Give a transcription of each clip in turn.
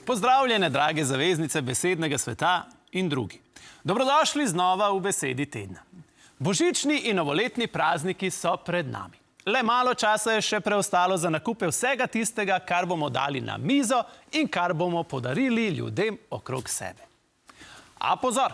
Pozdravljene, drage zaveznice besednega sveta in drugi. Dobrodošli znova v Besedi tedna. Božični in novoletni prazniki so pred nami. Le malo časa je še preostalo za nakupe vsega tistega, kar bomo dali na mizo in kar bomo podarili ljudem okrog sebe. A pozor!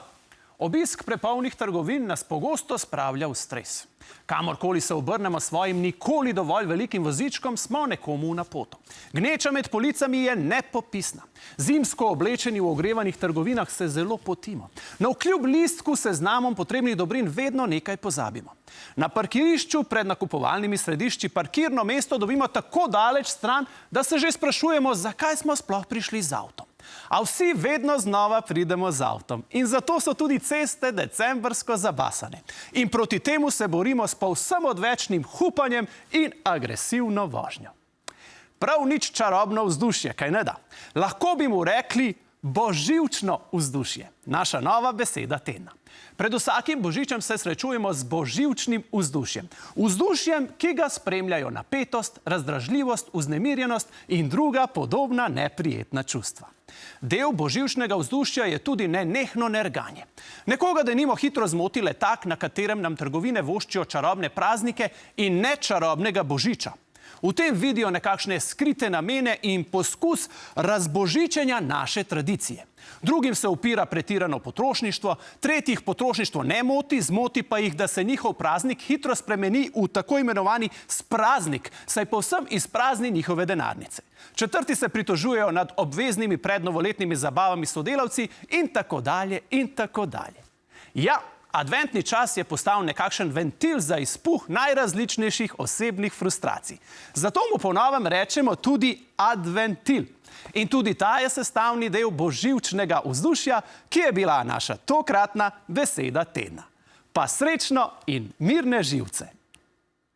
Obisk prepolnih trgovin nas pogosto spravlja v stres. Kamorkoli se obrnemo s svojim nikoli dovolj velikim vozičkom, smo nekomu v napoto. Gneča med policami je nepopisna. Zimsko oblečeni v ogrevanih trgovinah se zelo potimo. Navkljub listku s seznamom potrebnih dobrin vedno nekaj pozabimo. Na parkirišču pred nakupovalnimi središči parkirno mesto dobimo tako daleč stran, da se že sprašujemo, zakaj smo sploh prišli z avtom. A vsi vedno znova pridemo z avtom. In zato so tudi ceste decembrsko zabasane. In proti temu se borimo s povsem odvečnim hupanjem in agresivno vožnjo. Prav nič čarobno vzdušje, kaj ne da? Lahko bi mu rekli boživčno vzdušje. Naša nova beseda tedna. Pred vsakim božičem se srečujemo z boživčnim vzdušjem. Vzdušjem, ki ga spremljajo napetost, razdražljivost, vznemirjenost in druga podobna neprijetna čustva. Del boživčnega vzdušja je tudi nenehno nerganje. Nekoga denimo hitro zmoti letak, na katerem nam trgovine voščijo čarobne praznike in ne čarobnega božiča. V tem vidijo nekakšne skrite namene in poskus razbožičenja naše tradicije. Drugim se upira pretirano potrošništvo, tretjih potrošništvo ne moti, zmoti pa jih, da se njihov praznik hitro spremeni v tako imenovani spraznik, saj povsem izprazni njihove denarnice. Četrti se pritožujejo nad obveznimi prednovoletnimi zabavami s sodelavci in tako dalje in tako dalje. Ja, adventni čas je postal nekakšen ventil za izpuh najrazličnejših osebnih frustracij. Zato mu po novem rečemo tudi adventil. In tudi ta je sestavni del boživčnega vzdušja, ki je bila naša tokratna beseda tedna. Pa srečno in mirne živce!